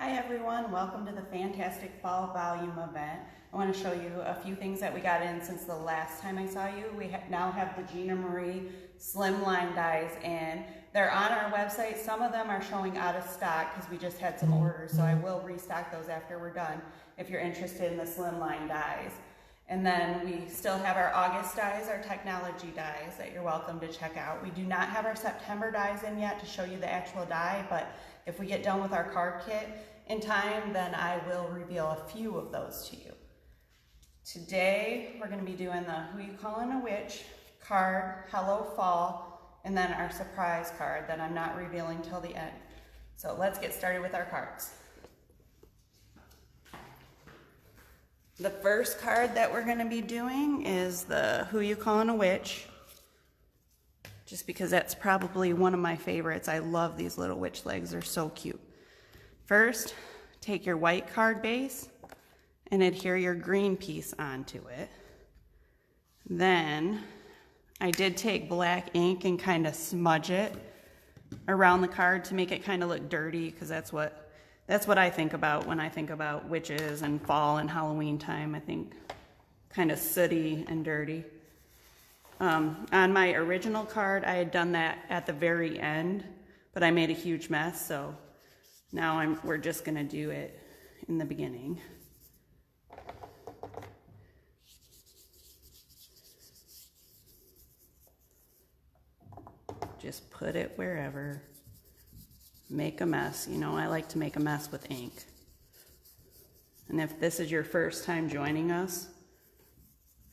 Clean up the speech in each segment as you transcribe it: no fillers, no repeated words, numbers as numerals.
Hi everyone, welcome to the Fantastic Fall Volume event. I want to show you a few things that we got in since the last time I saw you. We now have the Gina Marie Slimline dies in. They're on our website. Some of them are showing out of stock because we just had some orders, so I will restock those after we're done if you're interested in the Slimline dies. And then we still have our August dies, our technology dies that you're welcome to check out. We do not have our September dies in yet to show you the actual die, but if we get done with our card kit in time, then I will reveal a few of those to you. Today, we're gonna be doing the Who You Callin' a Witch card, Hello Fall, and then our surprise card that I'm not revealing till the end. So let's get started with our cards. The first card that we're gonna be doing is the Who You Callin' a Witch, just because that's probably one of my favorites. I love these little witch legs, they're so cute. First, take your white card base and adhere your green piece onto it. Then, I did take black ink and kind of smudge it around the card to make it kind of look dirty, because that's what I think about when I think about witches and fall and Halloween time. I think kind of sooty and dirty. On my original card, I had done that at the very end, but I made a huge mess, so now we're just gonna do it in the beginning. Just put it wherever. Make a mess. You know, I like to make a mess with ink. And if this is your first time joining us,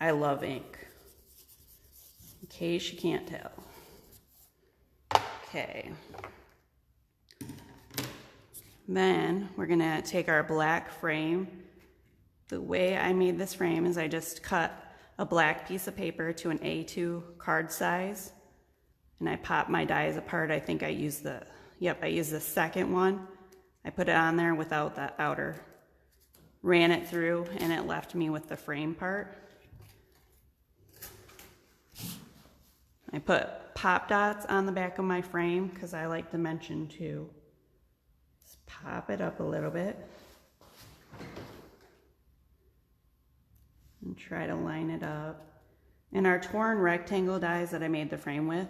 I love ink, in case you can't tell. Okay. Then we're gonna take our black frame. The way I made this frame is I just cut a black piece of paper to an A2 card size, and I pop my dies apart. I think I used the second one. I put it on there without the outer. Ran it through and it left me with the frame part. I put pop dots on the back of my frame because I like dimension too. Just pop it up a little bit and try to line it up. And our torn rectangle dies that I made the frame with,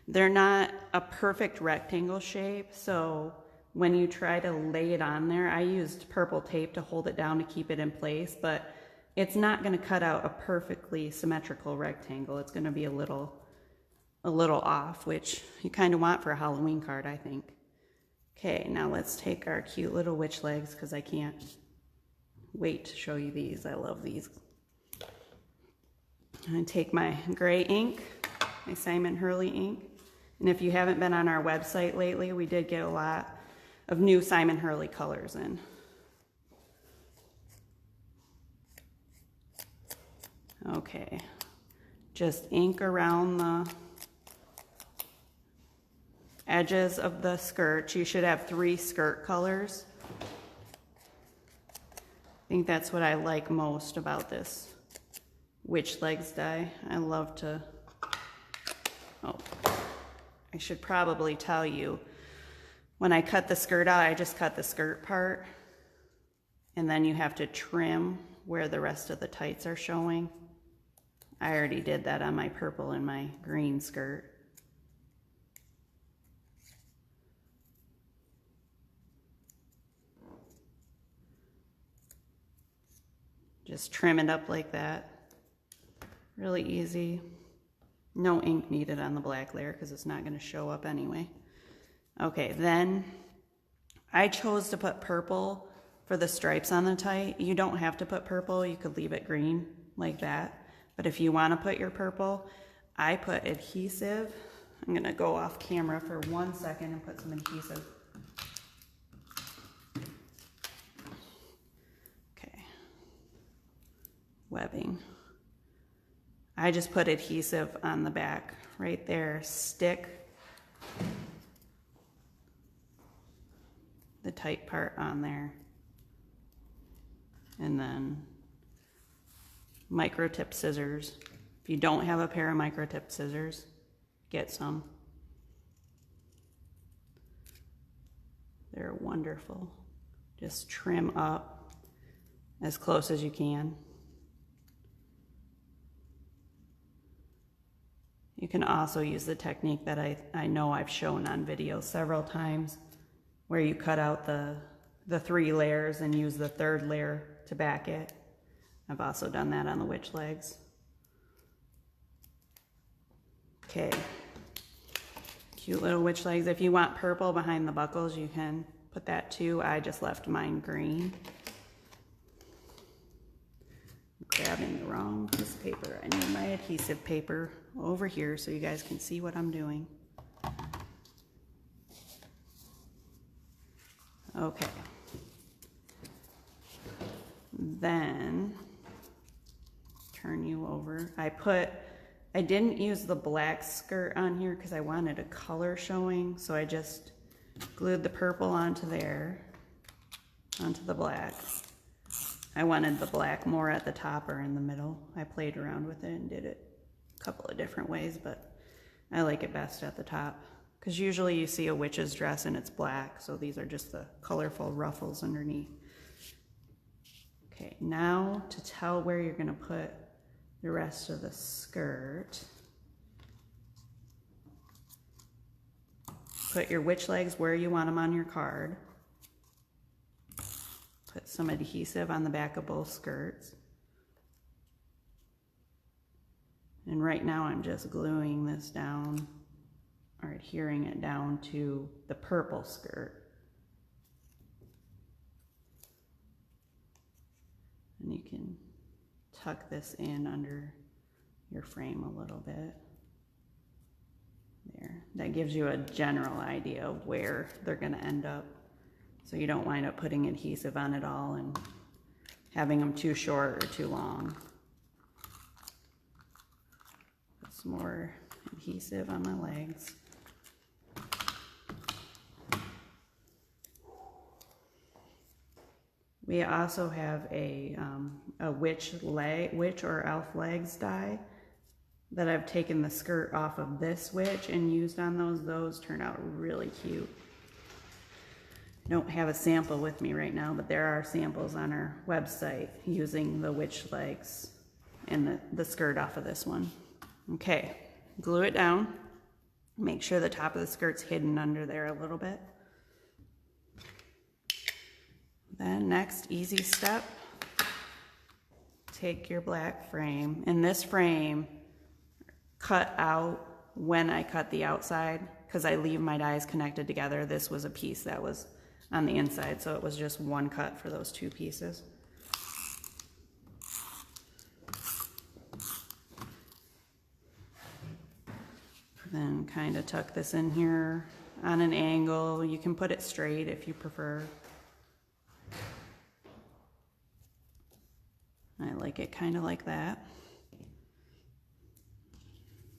they're not a perfect rectangle shape, so when you try to lay it on there, I used purple tape to hold it down to keep it in place, but it's not gonna cut out a perfectly symmetrical rectangle. It's gonna be a little off, which you kind of want for a Halloween card, I think. Okay, now let's take our cute little witch legs, because I can't wait to show you these. I love these. I'm gonna take my gray ink, my Simon Hurley ink. And if you haven't been on our website lately, we did get a lot of new Simon Hurley colors in. Okay, just ink around the edges of the skirt. You should have 3 skirt colors. I think that's what I like most about this witch legs die. I love to, I should probably tell you, when I cut the skirt out, I just cut the skirt part, and then you have to trim where the rest of the tights are showing. I already did that on my purple and my green skirt. Just trim it up like that. Really easy. No ink needed on the black layer because it's not going to show up anyway. Okay, then I chose to put purple for the stripes on the tight. You don't have to put purple. You could leave it green like that. But if you want to put your purple, I put adhesive. I'm going to go off camera for 1 second and put some adhesive. Okay. Webbing. I just put adhesive on the back right there. Stick the tight part on there. And then micro tip scissors. If you don't have a pair of micro tip scissors, get some. They're wonderful. Just trim up as close as you can. You can also use the technique that I know I've shown on video several times, where you cut out the 3 layers and use the 3rd layer to back it. I've also done that on the witch legs. Okay, cute little witch legs. If you want purple behind the buckles, you can put that too. I just left mine green. I'm grabbing the wrong piece of paper. I need my adhesive paper over here so you guys can see what I'm doing. Okay. Then turn you over. I didn't use the black skirt on here because I wanted a color showing, so I just glued the purple onto there, onto the black. I wanted the black more at the top or in the middle. I played around with it and did it a couple of different ways, but I like it best at the top because usually you see a witch's dress and it's black, so these are just the colorful ruffles underneath. Okay, now to tell where you're gonna put the rest of the skirt, put your witch legs where you want them on your card. Put some adhesive on the back of both skirts. And right now I'm just gluing this down, or adhering it down to the purple skirt. And you can tuck this in under your frame a little bit. There. That gives you a general idea of where they're going to end up. So you don't wind up putting adhesive on it all and having them too short or too long. Put some more adhesive on my legs. We also have a witch or elf legs die that I've taken the skirt off of this witch and used on those. Those turn out really cute. I don't have a sample with me right now, but there are samples on our website using the witch legs and the skirt off of this one. Okay, glue it down. Make sure the top of the skirt's hidden under there a little bit. Then next easy step, take your black frame. And this frame, cut out when I cut the outside, because I leave my dies connected together. This was a piece that was on the inside, so it was just one cut for those 2 pieces. Then kind of tuck this in here on an angle. You can put it straight if you prefer. I like it kind of like that.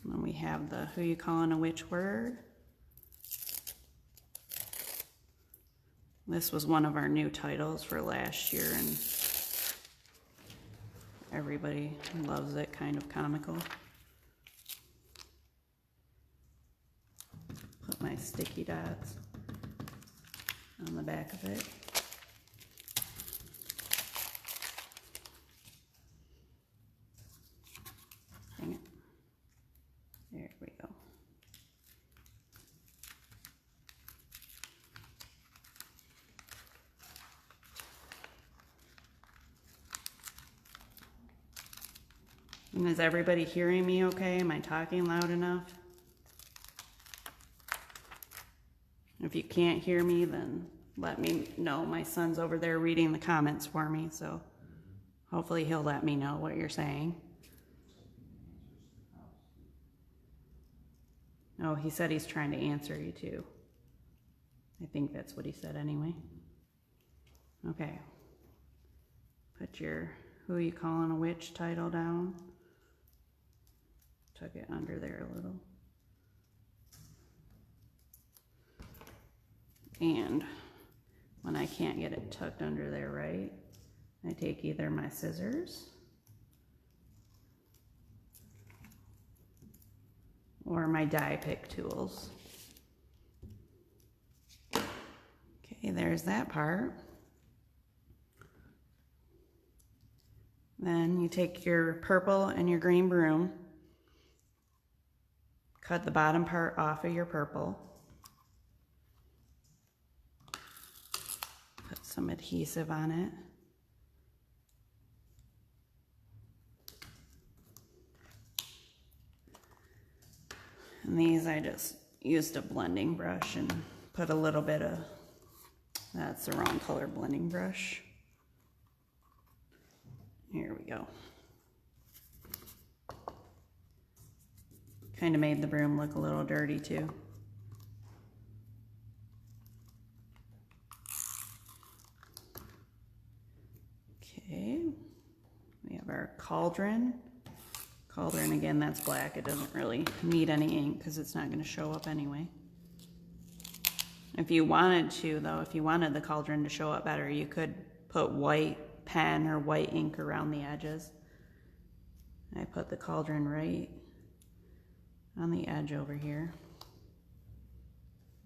And then we have the Who You Calling a Witch word. This was one of our new titles for last year, and everybody loves it, kind of comical. Put my sticky dots on the back of it. Dang it. There we go. And is everybody hearing me okay? Am I talking loud enough? If you can't hear me, then let me know. My son's over there reading the comments for me, so hopefully he'll let me know what you're saying. Oh, he said he's trying to answer you too. I think that's what he said anyway. Okay. Put your Who You Calling a Witch title down. Tuck it under there a little. And when I can't get it tucked under there right, I take either my scissors or my die pick tools. Okay, there's that part. Then you take your purple and your green broom, cut the bottom part off of your purple, put some adhesive on it. And these I just used a blending brush and put a little bit of, that's the wrong color blending brush. Here we go. Kind of made the broom look a little dirty too. Okay, we have our cauldron. Cauldron, again, that's black. It doesn't really need any ink because it's not going to show up anyway. If you wanted to, though, if you wanted the cauldron to show up better, you could put white pen or white ink around the edges. I put the cauldron right on the edge over here.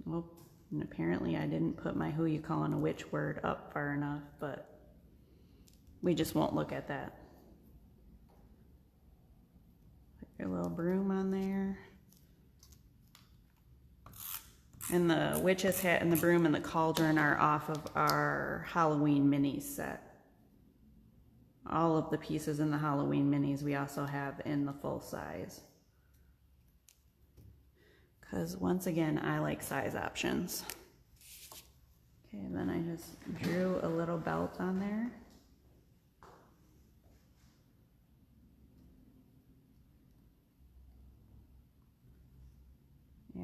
Oh, and apparently I didn't put my who you calling a witch word up far enough, but we just won't look at that. Put your little broom on there. And the witch's hat and the broom and the cauldron are off of our Halloween minis set. All of the pieces in the Halloween minis we also have in the full size. Because once again, I like size options. Okay, then I just drew a little belt on there.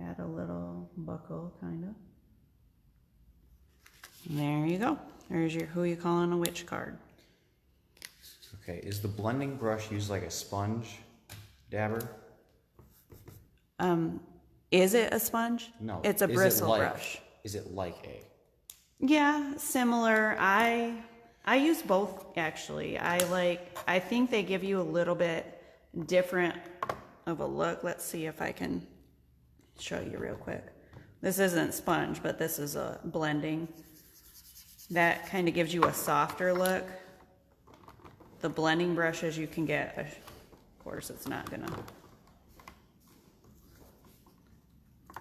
Add a little buckle, kind of. And there you go. There's your who you calling a witch card. Okay, is the blending brush used like a sponge dabber? Is it a sponge? No. It's a bristle brush. Is it like a? Yeah, similar. I use both actually. I think they give you a little bit different of a look. Let's see if I can show you real quick. This isn't sponge, but this is a blending. That kind of gives you a softer look. The blending brushes you can get, of course it's not gonna.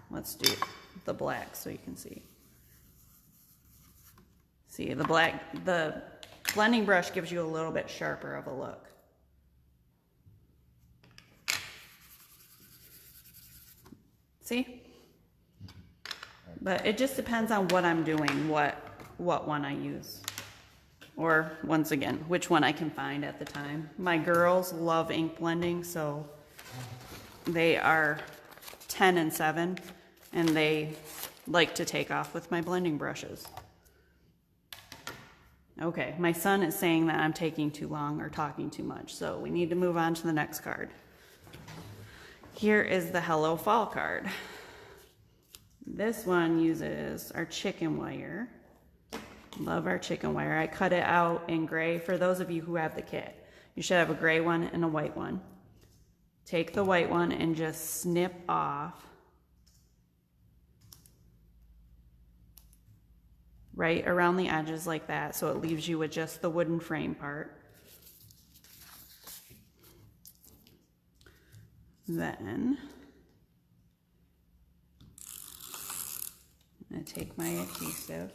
Let's do the black so you can see. See, the blending brush gives you a little bit sharper of a look. See? But it just depends on what I'm doing, what one I use. Or, once again, which one I can find at the time. My girls love ink blending, so they are 10 and 7, and they like to take off with my blending brushes. Okay, my son is saying that I'm taking too long or talking too much, so we need to move on to the next card. Here is the Hello Fall card. This one uses our chicken wire. Love our chicken wire. I cut it out in gray for those of you who have the kit. You should have a gray one and a white one. Take the white one and just snip off right around the edges like that, so it leaves you with just the wooden frame part. Then I'm going to take my adhesive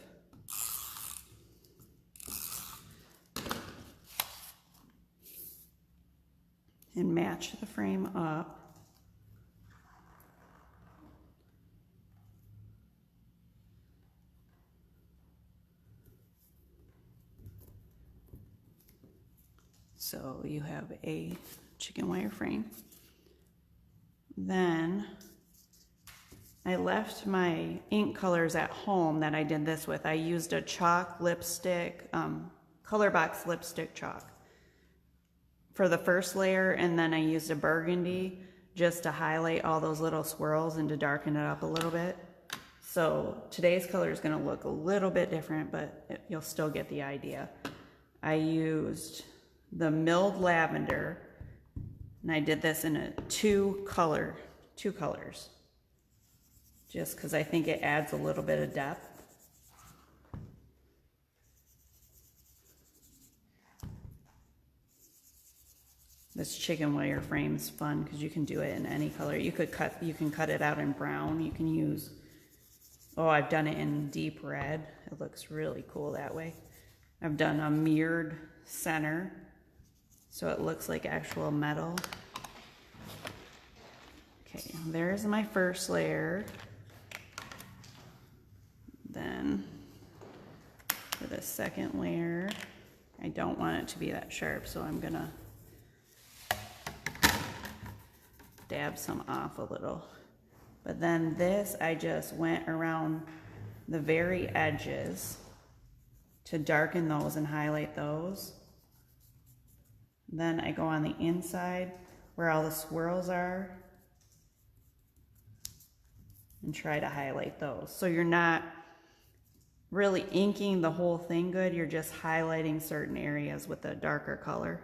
and match the frame up. So you have a chicken wire frame. Then I left my ink colors at home that I did this with. I used a chalk lipstick, Colorbox lipstick chalk for the first layer, and then I used a burgundy just to highlight all those little swirls and to darken it up a little bit. So today's color is going to look a little bit different, but you'll still get the idea. I used the milled lavender, and I did this in two colors, just because I think it adds a little bit of depth. This chicken wire frame's fun because you can do it in any color. You can cut it out in brown. You can use, oh, I've done it in deep red. It looks really cool that way. I've done a mirrored center, so it looks like actual metal. Okay, there's my first layer. Then for the second layer, I don't want it to be that sharp, so I'm gonna dab some off a little. But then this, I just went around the very edges to darken those and highlight those. Then I go on the inside where all the swirls are and try to highlight those. So you're not really inking the whole thing good, you're just highlighting certain areas with a darker color.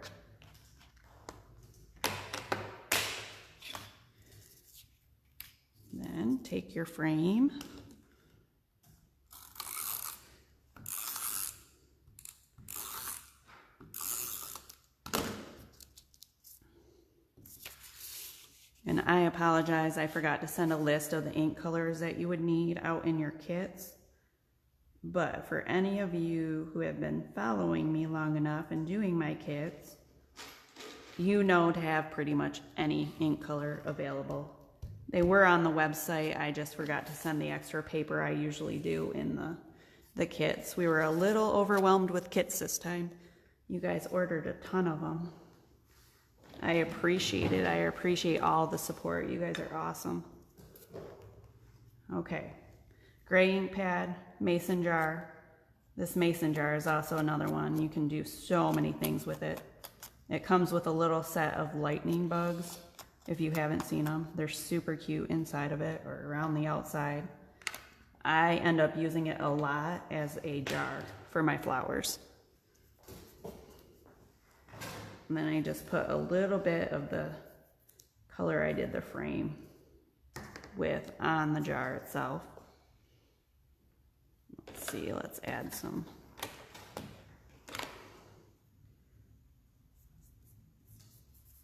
Then take your frame, and I apologize, I forgot to send a list of the ink colors that you would need out in your kits. But for any of you who have been following me long enough and doing my kits, you know to have pretty much any ink color available. They were on the website, I just forgot to send the extra paper I usually do in the kits. We were a little overwhelmed with kits this time. You guys ordered a ton of them. I appreciate it. I appreciate all the support. You guys are awesome. Okay. Gray ink pad, mason jar. This mason jar is also another one. You can do so many things with it. It comes with a little set of lightning bugs. If you haven't seen them, they're super cute inside of it or around the outside. I end up using it a lot as a jar for my flowers. And then I just put a little bit of the color I did the frame with on the jar itself. Let's see, let's add some.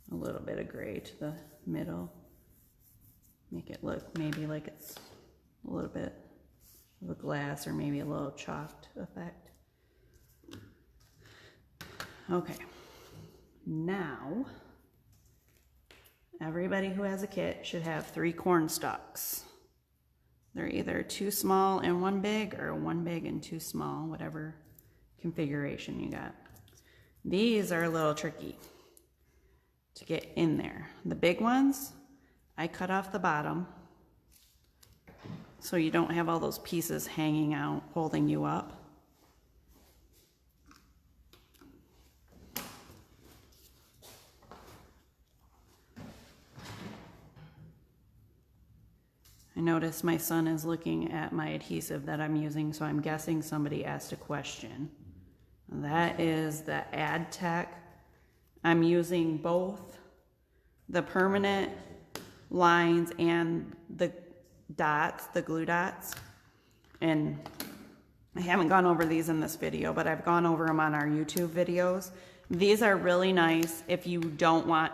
A little bit of gray to the middle. Make it look maybe like it's a little bit of a glass or maybe a little chalked effect. Okay, now everybody who has a kit should have 3 corn stalks. They're either 2 small and 1 big or 1 big and 2 small, whatever configuration you got. These are a little tricky to get in there. The big ones, I cut off the bottom so you don't have all those pieces hanging out, holding you up. I notice my son is looking at my adhesive that I'm using, so I'm guessing somebody asked a question. That is the AdTech. I'm using both the permanent lines and the dots, the glue dots. And I haven't gone over these in this video, but I've gone over them on our YouTube videos. These are really nice if you don't want,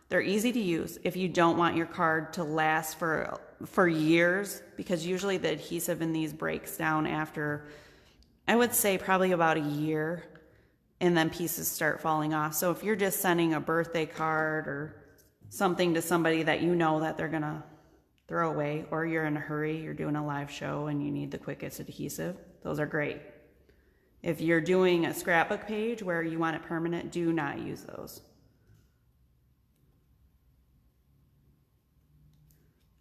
they're easy to use if you don't want your card to last for years, because usually the adhesive in these breaks down after, I would say probably about a year, and then pieces start falling off. So if you're just sending a birthday card or something to somebody that you know that they're gonna throw away, or you're in a hurry, you're doing a live show and you need the quickest adhesive, those are great. If you're doing a scrapbook page where you want it permanent, do not use those.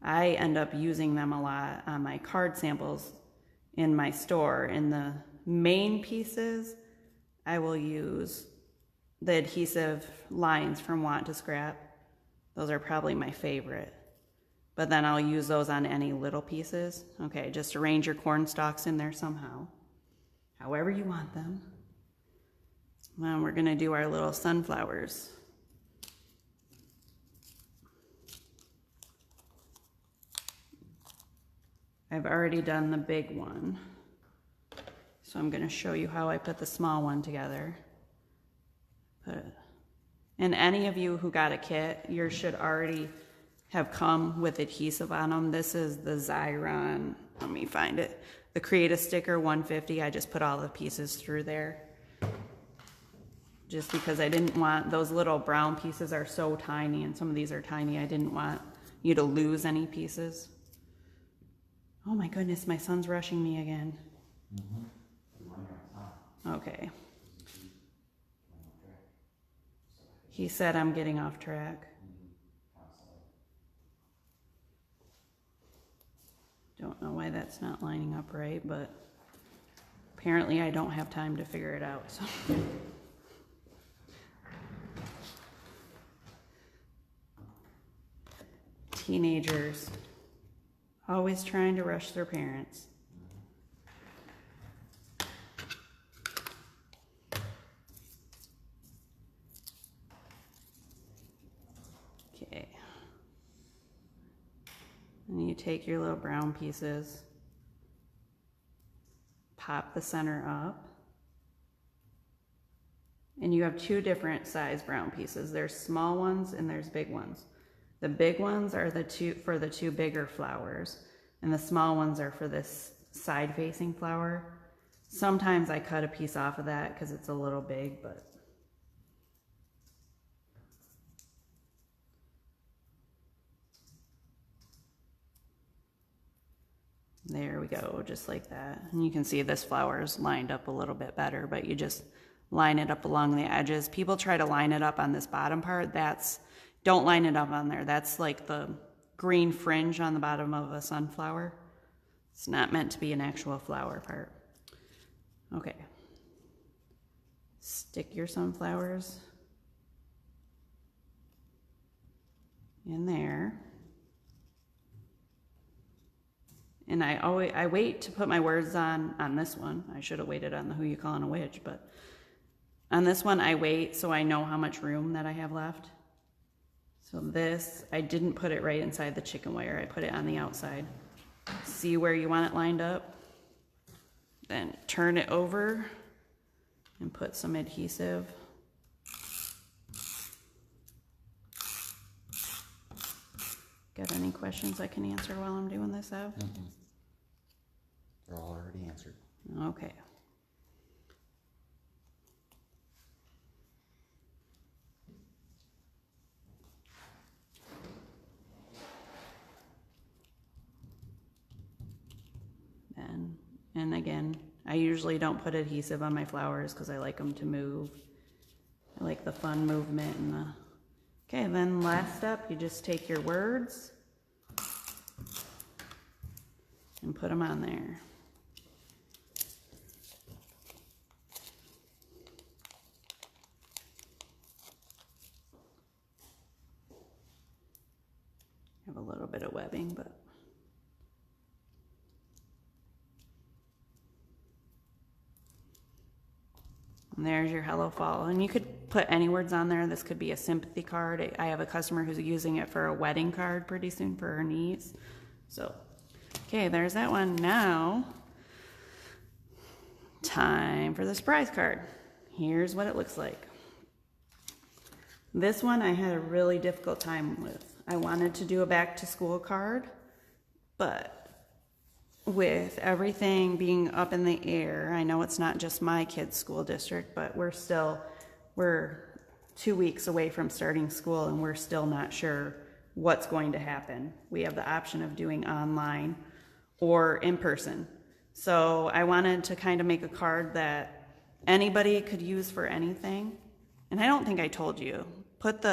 I end up using them a lot on my card samples in my store. In the main pieces, I will use the adhesive lines from Want to Scrap. Those are probably my favorite. But then I'll use those on any little pieces. Okay, just arrange your corn stalks in there somehow, however you want them. Now we're gonna do our little sunflowers. I've already done the big one, so I'm going to show you how I put the small one together. Put And any of you who got a kit, yours should already have come with adhesive on them. This is the Xyron, let me find it. The Create a Sticker 150, I just put all the pieces through there. Just because I didn't want, those little brown pieces are so tiny, and some of these are tiny, I didn't want you to lose any pieces. Oh my goodness, my son's rushing me again. Okay. He said I'm getting off track. Don't know why that's not lining up right, but apparently I don't have time to figure it out. So. Teenagers, always trying to rush their parents. Okay. And you take your little brown pieces, pop the center up, and you have two different size brown pieces. There's small ones and there's big ones. The big ones are the two bigger flowers, and the small ones are for this side-facing flower. Sometimes I cut a piece off of that because it's a little big, but there we go, just like that. And you can see this flower is lined up a little bit better, but you just line it up along the edges. People try to line it up on this bottom part. Don't line it up on there. That's like the green fringe on the bottom of a sunflower. It's not meant to be an actual flower part. Okay. Stick your sunflowers in there. And I wait to put my words on this one. I should have waited on the Who You Callin' a Witch, but on this one I wait so I know how much room that I have left. So this, I didn't put it right inside the chicken wire. I put it on the outside. See where you want it lined up. Then turn it over and put some adhesive. Got any questions I can answer while I'm doing this, Ev? They're all already answered. Okay. And again, I usually don't put adhesive on my flowers because I like them to move. I like the fun movement and the... Okay, then last step, you just take your words and put them on there. Have a little bit of webbing, but... And there's your Hello Fall. And you could put any words on there. This could be a sympathy card. I have a customer who's using it for a wedding card pretty soon for her niece. So, okay, there's that one. Now, time for the surprise card. Here's what it looks like. This one I had a really difficult time with. I wanted to do a back to school card, but with everything being up in the air, I know it's not just my kid's school district, but we're 2 weeks away from starting school and we're still not sure what's going to happen. We have the option of doing online or in person. So I wanted to kind of make a card that anybody could use for anything. And I don't think I told you, put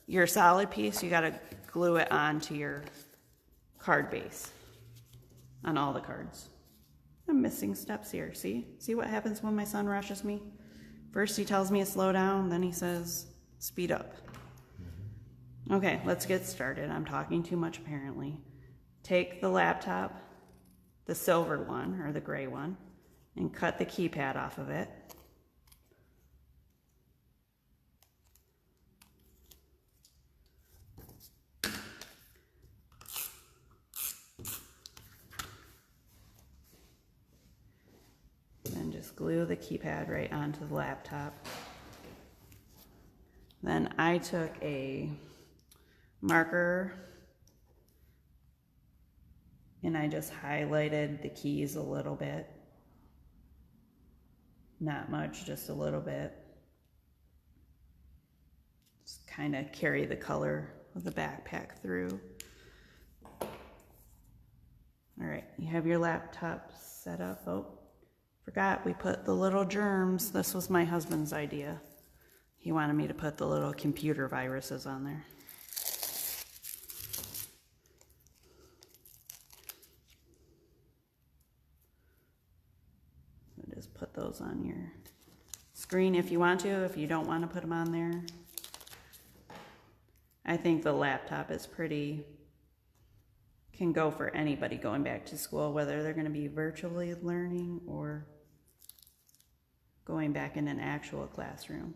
your solid piece, you gotta glue it onto your card base. On all the cards. I'm missing steps here, see? See what happens when my son rushes me? First he tells me to slow down, then he says, speed up. Okay, let's get started. I'm talking too much apparently. Take the laptop, the silver one, or the gray one, and cut the keypad off of it. Glue the keypad right onto the laptop. Then I took a marker and I just highlighted the keys a little bit. Not much, just a little bit. Just kind of carry the color of the backpack through. All right, you have your laptop set up. Oh, forgot we put the little germs. This was my husband's idea. He wanted me to put the little computer viruses on there. So just put those on your screen if you want to. If you don't want to put them on there. I think the laptop is can go for anybody going back to school, whether they're going to be virtually learning or going back in an actual classroom.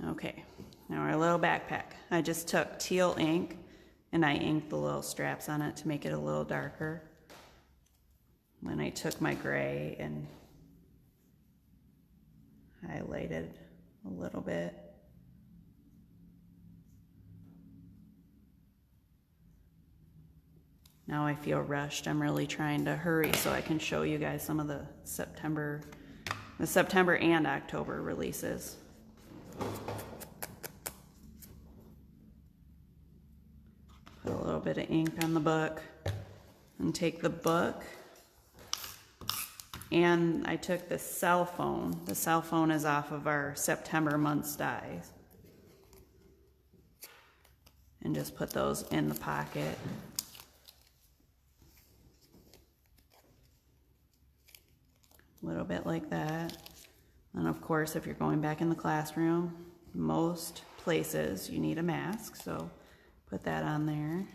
Okay, now our little backpack. I just took teal ink and I inked the little straps on it to make it a little darker. Then I took my gray and highlighted a little bit. Now I feel rushed. I'm really trying to hurry so I can show you guys some of the September and October releases. Put a little bit of ink on the book and take the book. And I took the cell phone. The cell phone is off of our September month's dies. And just put those in the pocket. A little bit like that. And of course, if you're going back in the classroom, most places you need a mask, so put that on there.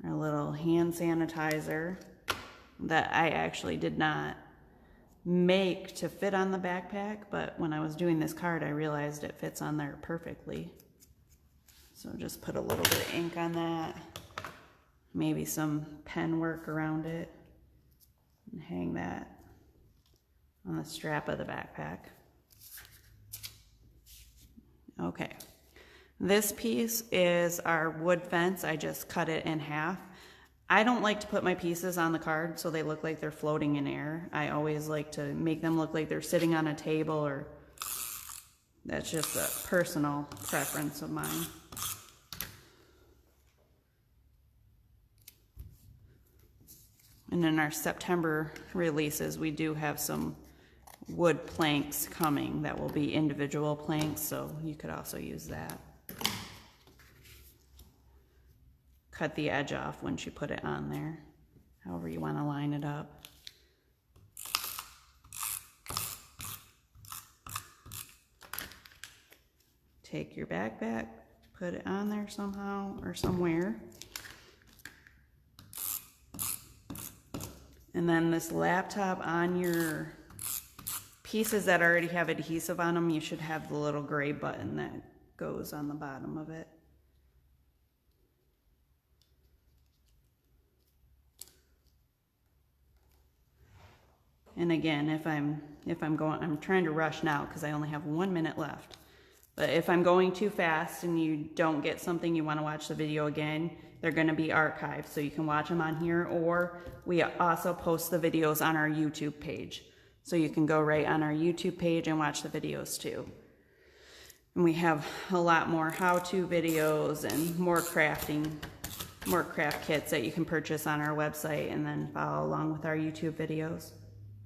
Our little hand sanitizer that I actually did not make to fit on the backpack, but when I was doing this card, I realized it fits on there perfectly. So just put a little bit of ink on that, maybe some pen work around it. And hang that on the strap of the backpack. Okay, this piece is our wood fence. I just cut it in half. I don't like to put my pieces on the card so they look like they're floating in air. I always like to make them look like they're sitting on a table, or that's just a personal preference of mine. And in our September releases, we do have some wood planks coming that will be individual planks, so you could also use that. Cut the edge off once you put it on there, however you want to line it up. Take your backpack, put it on there somehow or somewhere. And then this laptop, on your pieces that already have adhesive on them, you should have the little gray button that goes on the bottom of it. And again, if I'm trying to rush now because I only have 1 minute left. But if I'm going too fast and you don't get something, you want to watch the video again, they're going to be archived, so you can watch them on here, or we also post the videos on our YouTube page. So you can go right on our YouTube page and watch the videos too. And we have a lot more how-to videos and more craft kits that you can purchase on our website and then follow along with our YouTube videos.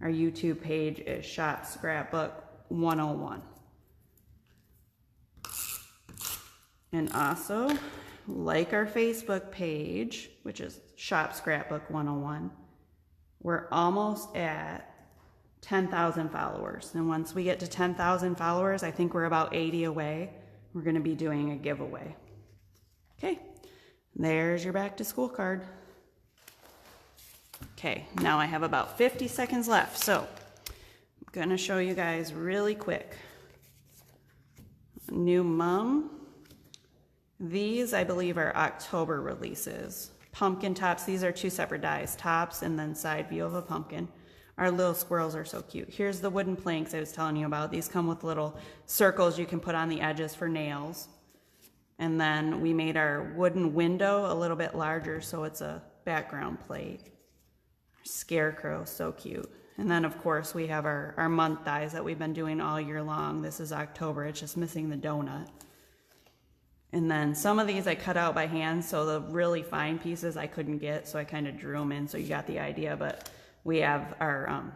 Our YouTube page is Shop Scrapbook 101. And also, like our Facebook page, which is Shop Scrapbook 101, we're almost at 10,000 followers. And once we get to 10,000 followers, I think we're about 80 away. We're going to be doing a giveaway. Okay, there's your back to school card. Okay, now I have about 50 seconds left, so I'm going to show you guys really quick. New Mom. These, I believe, are October releases. Pumpkin tops, these are two separate dies, tops and then side view of a pumpkin. Our little squirrels are so cute. Here's the wooden planks I was telling you about. These come with little circles you can put on the edges for nails. And then we made our wooden window a little bit larger so it's a background plate. Scarecrow, so cute. And then of course we have our month dies that we've been doing all year long. This is October, it's just missing the donut. And then some of these I cut out by hand, so the really fine pieces I couldn't get, so I kind of drew them in, so you got the idea. But we have our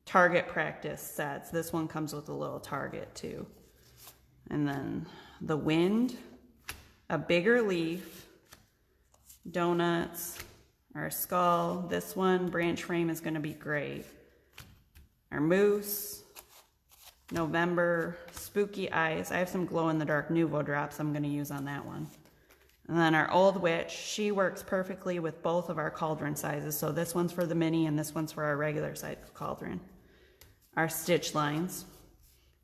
target practice sets. This one comes with a little target too. And then the wind, a bigger leaf, donuts, our skull. This one, branch frame, is going to be great. Our moose, November, spooky eyes. I have some glow-in-the-dark Nuvo drops I'm going to use on that one. And then our old witch, she works perfectly with both of our cauldron sizes. So this one's for the mini and this one's for our regular size cauldron. Our stitch lines.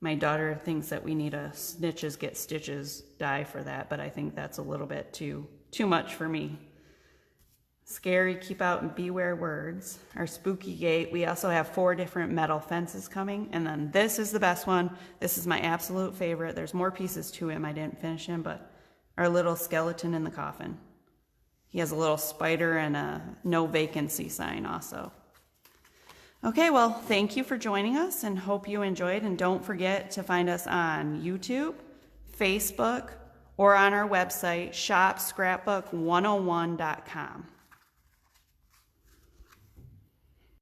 My daughter thinks that we need a snitches get stitches die for that, but I think that's a little bit too much for me. Scary, keep out and beware words. Our spooky gate. We also have 4 different metal fences coming. And then this is the best one. This is my absolute favorite. There's more pieces to him. I didn't finish him, but our little skeleton in the coffin. He has a little spider and a no vacancy sign also. Okay, well, thank you for joining us and hope you enjoyed. And don't forget to find us on YouTube, Facebook, or on our website, shopscrapbook101.com.